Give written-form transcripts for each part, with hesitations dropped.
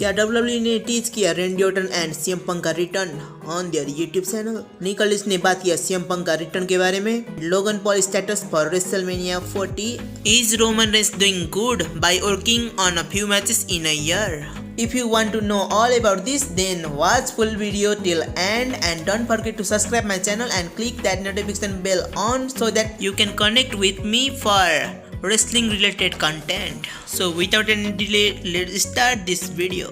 क्या WWE ने tease किया Randy Orton and CM Punk का return on their YouTube channel? Nick Aldis ने बात किया सीएम पंक का रिटर्न के बारे में। Logan Paul status for WrestleMania 40। Is Roman Reigns doing good by working on a few matches in a year? If you want to know all about this, then watch full video till end and don't forget to subscribe my channel and click that notification bell on so that you can connect with me for wrestling related content. So without any delay, let's start this video.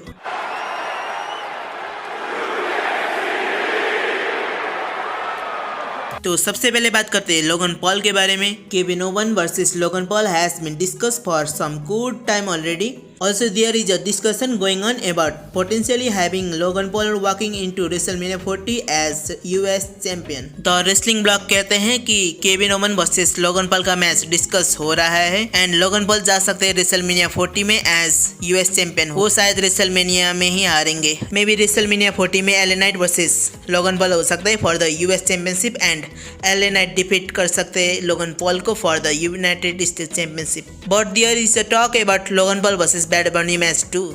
तो सबसे पहले बात करते हैं Logan Paul के बारे में। Kevin Owens versus Logan Paul has been discussed for some good time already. Also, there is a discussion going on about potentially having Logan Paul walking into WrestleMania 40 as US champion. The Wrestling Block कहते हैं कि Kevin Owens versus Logan Paul का match discuss हो रहा है and Logan Paul जा सकते हैं WrestleMania 40 में एज US चैंपियन. वो शायद WrestleMania में ही हारेंगे. मे बी WrestleMania 40 में LA Knight versus Logan Paul हो सकते हैं for the US championship and LA Knight defeat कर सकते हैं लोगन पॉल को for the United States championship. But there is a talk about Logan Paul versus Bad Bunny match too.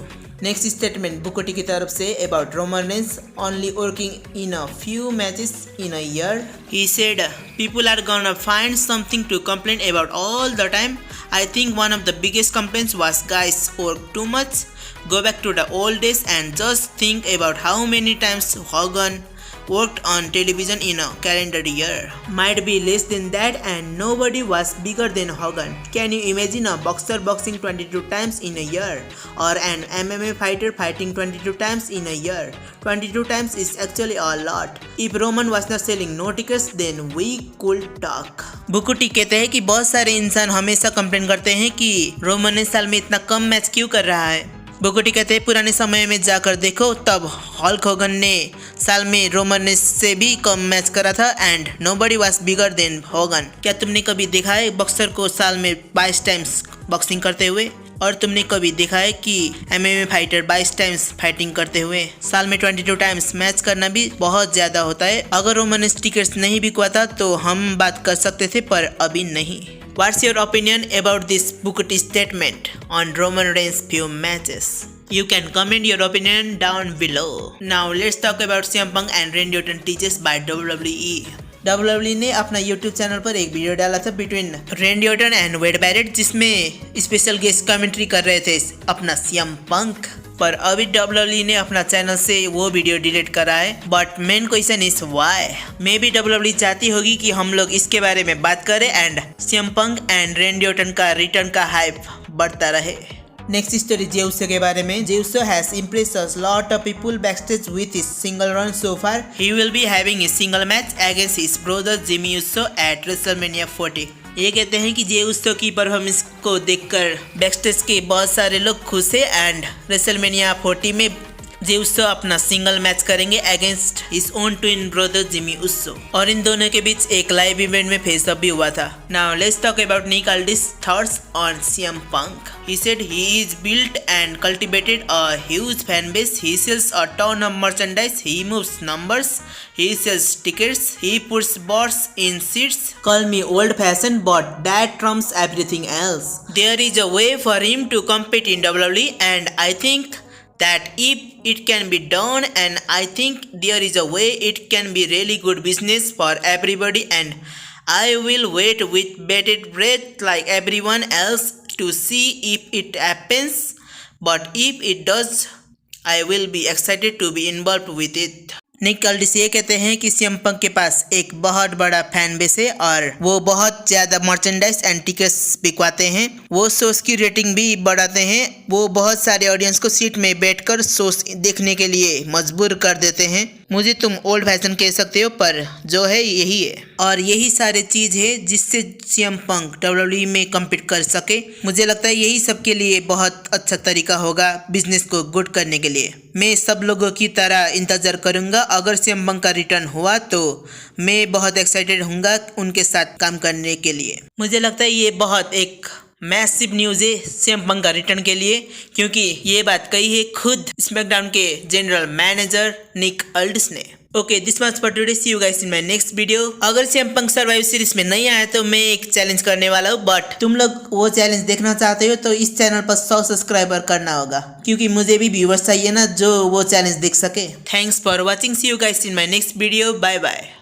Next statement बुकोटी की तरफ से about Roman Reigns only working in a few matches in a year. He said, "People are gonna find something to complain about all the time. I think one of the biggest complaints was guys work too much. Go back to the old days and just think about how many times Hogan worked on television in a calendar year. Might be less than that and nobody was bigger than Hogan. Can you imagine a boxer boxing 22 times in a year or an MMA fighter fighting 22 times in a year? 22 times is actually a lot. If Roman was not selling no tickets then we could talk." बुकुटी कहते हैं कि बहुत सारे इंसान हमेशा complain करते हैं कि रोमन ने साल में इतना कम मैच क्यों कर रहा है. बुकुटी कहते हैं पुराने समय में जाकर देखो तब हल्क होगन ने साल में रोमन से भी कम मैच करा था and nobody was bigger than Hogan. क्या तुमने कभी देखा है बॉक्सर को साल में 22 टाइम्स बॉक्सिंग करते हुए? और तुमने कभी देखा है कि MMA फाइटर 22 टाइम्स फाइटिंग करते हुए? साल में 22 टाइम्स मैच करना भी बहुत ज़्यादा होता है. अगर रोमन टिकट्स नहीं बिकवाता तो हम बात कर सकते थे पर अभी नहीं. What's your opinion about this Booker statement on Roman Reigns' few matches? You can comment your opinion down below. Now let's talk about CM Punk and Randy Orton teases by WWE. WWE ने अपना YouTube channel पर एक video डाला था between Randy Orton and Wade Barrett जिसमें special guest commentary कर रहे थे अपना CM Punk. पर अभी WWE ने अपना चैनल से वो वीडियो डिलीट करा है. But main question is why. May be WWE चाहती होगी कि हम लोग इसके बारे में बात करें and CM Punk and रेंडी Orton का रिटर्न का हाइप बढ़ता रहे. नेक्स्ट स्टोरी जे उसो के बारे में. Jey Uso has impressed a lot of people backstage with his single run so far. He will be having a single match against his brother Jimmy Uso at WrestleMania 40. ये कहते हैं कि जे उसो की performance को देखकर बैकस्टेज के बहुत सारे लोग खुश हैं एंड रेसलमेनिया 40 में जे उसो अपना सिंगल मैच करेंगे against his own twin brother Jimmy Uso. और इन दोनों के बीच एक लाइव इवेंट में फेस अप भी हुआ था. Now let's talk about Nick Aldis thoughts on CM Punk. He said he is built and cultivated a huge fan base. He sells a ton of merchandise. He moves numbers. He sells tickets. He puts butts in seats. Call me old-fashioned, but that trumps everything else. There is a way for him to compete in WWE, and I think that if it can be done, and I think there is a way it can be really good business for everybody, and I will wait with bated breath like everyone else to see if it happens, but if it does, I will be excited to be involved with it. निक ऑल्डिस ये कहते हैं कि CM Punk के पास एक बहुत बड़ा fan base है और वो बहुत ज़्यादा मर्चेंडाइज एंड टिकट्स बिकवाते हैं. वो शोज की रेटिंग भी बढ़ाते हैं. वो बहुत सारे ऑडियंस को सीट में बैठकर शोज देखने के लिए मजबूर कर देते हैं. मुझे तुम ओल्ड फैशन कह सकते हो पर जो है यही है और यही सारे चीज़ है जिससे CM Punk WWE में कम्पीट कर सके. मुझे लगता है यही सबके लिए बहुत अच्छा तरीका होगा बिजनेस को गुड करने के लिए. मैं सब लोगों की तरह इंतज़ार करूँगा. अगर CM Punk का रिटर्न हुआ तो मैं बहुत एक्साइटेड हूँगा उनके साथ काम करने के लिए. मुझे लगता है ये बहुत एक मैसिव न्यूज़ है CM Punk का रिटर्न के लिए क्योंकि ये बात कही है खुद स्मैकडाउन के जनरल मैनेजर निक ऑल्डिस ने. Okay this much for today, see you guys in my next video. अगर CM Punk सर्वाइव सीरीज में नहीं आया तो मैं एक चैलेंज करने वाला हूँ, बट तुम लोग वो चैलेंज देखना चाहते हो तो इस चैनल पर 100 सब्सक्राइबर करना होगा, क्योंकि मुझे भी व्यूवर्स चाहिए ना जो वो चैलेंज देख सके। Thanks for watching, see you guys in my next video, bye bye.